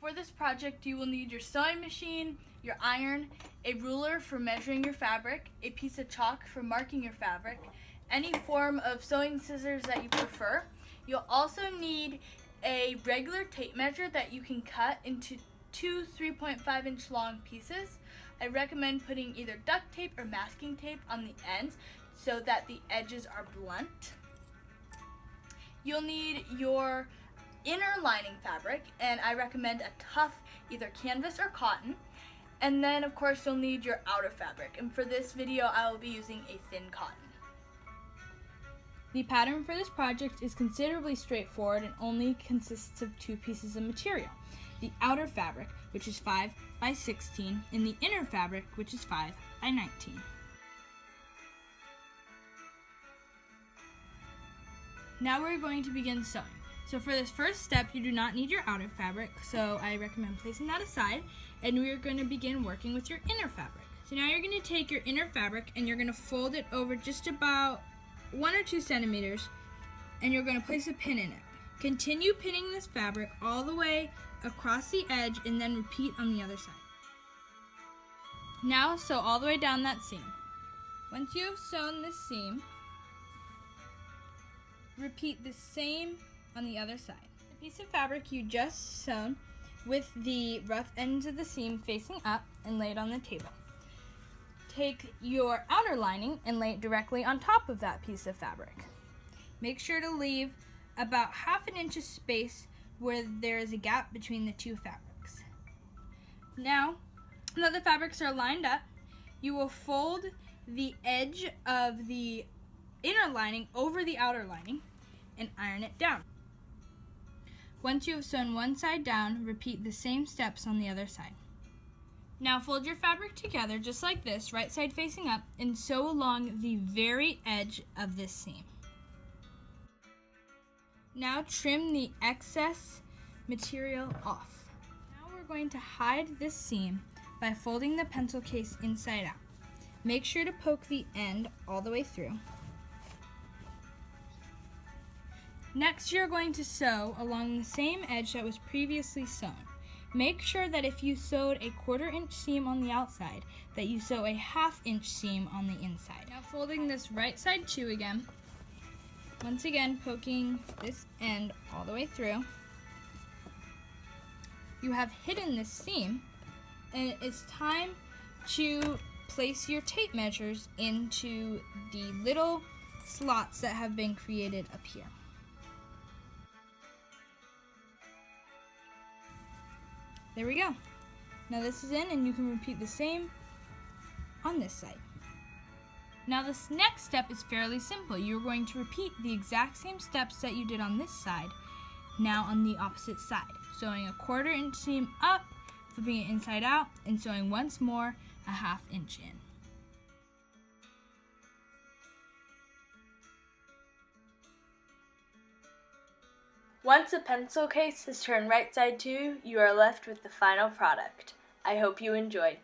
For this project, you will need your sewing machine, your iron, a ruler for measuring your fabric, a piece of chalk for marking your fabric, any form of sewing scissors that you prefer. You'll also need a regular tape measure that you can cut into two 3.5-inch long pieces. I recommend putting either duct tape or masking tape on the ends so that the edges are blunt. You'll need your inner lining fabric, and I recommend a tough either canvas or cotton. And then of course you'll need your outer fabric, and for this video I will be using a thin cotton. The pattern for this project is considerably straightforward and only consists of two pieces of material. The outer fabric, which is 5 by 16, and the inner fabric, which is 5 by 19. Now we're going to begin sewing. So for this first step, you do not need your outer fabric, so I recommend placing that aside, and we are going to begin working with your inner fabric. So now you're going to take your inner fabric and you're going to fold it over just about 1 or 2 centimeters, and you're going to place a pin in it. Continue pinning this fabric all the way across the edge and then repeat on the other side. Now sew all the way down that seam. Once you have sewn this seam, repeat the same on the other side. The piece of fabric you just sewn with the rough ends of the seam facing up and lay it on the table. Take your outer lining and lay it directly on top of that piece of fabric. Make sure to leave about 1/2 inch of space where there is a gap between the two fabrics. Now that the fabrics are lined up, you will fold the edge of the inner lining over the outer lining and iron it down. Once you have sewn one side down, repeat the same steps on the other side. Now fold your fabric together just like this, right side facing up, and sew along the very edge of this seam. Now trim the excess material off. Now we're going to hide this seam by folding the pencil case inside out. Make sure to poke the end all the way through. Next, you're going to sew along the same edge that was previously sewn. Make sure that if you sewed a 1/4 inch seam on the outside, that you sew a 1/2 inch seam on the inside. Now folding this right side too again. Once again, poking this end all the way through. You have hidden this seam, and it's time to place your tape measures into the little slots that have been created up here. There we go. Now this is in, and you can repeat the same on this side. Now this next step is fairly simple. You're going to repeat the exact same steps that you did on this side, now on the opposite side. Sewing a 1/4 inch seam up, flipping it inside out, and sewing once more a 1/2 inch in. Once the pencil case is turned right side to, you are left with the final product. I hope you enjoyed.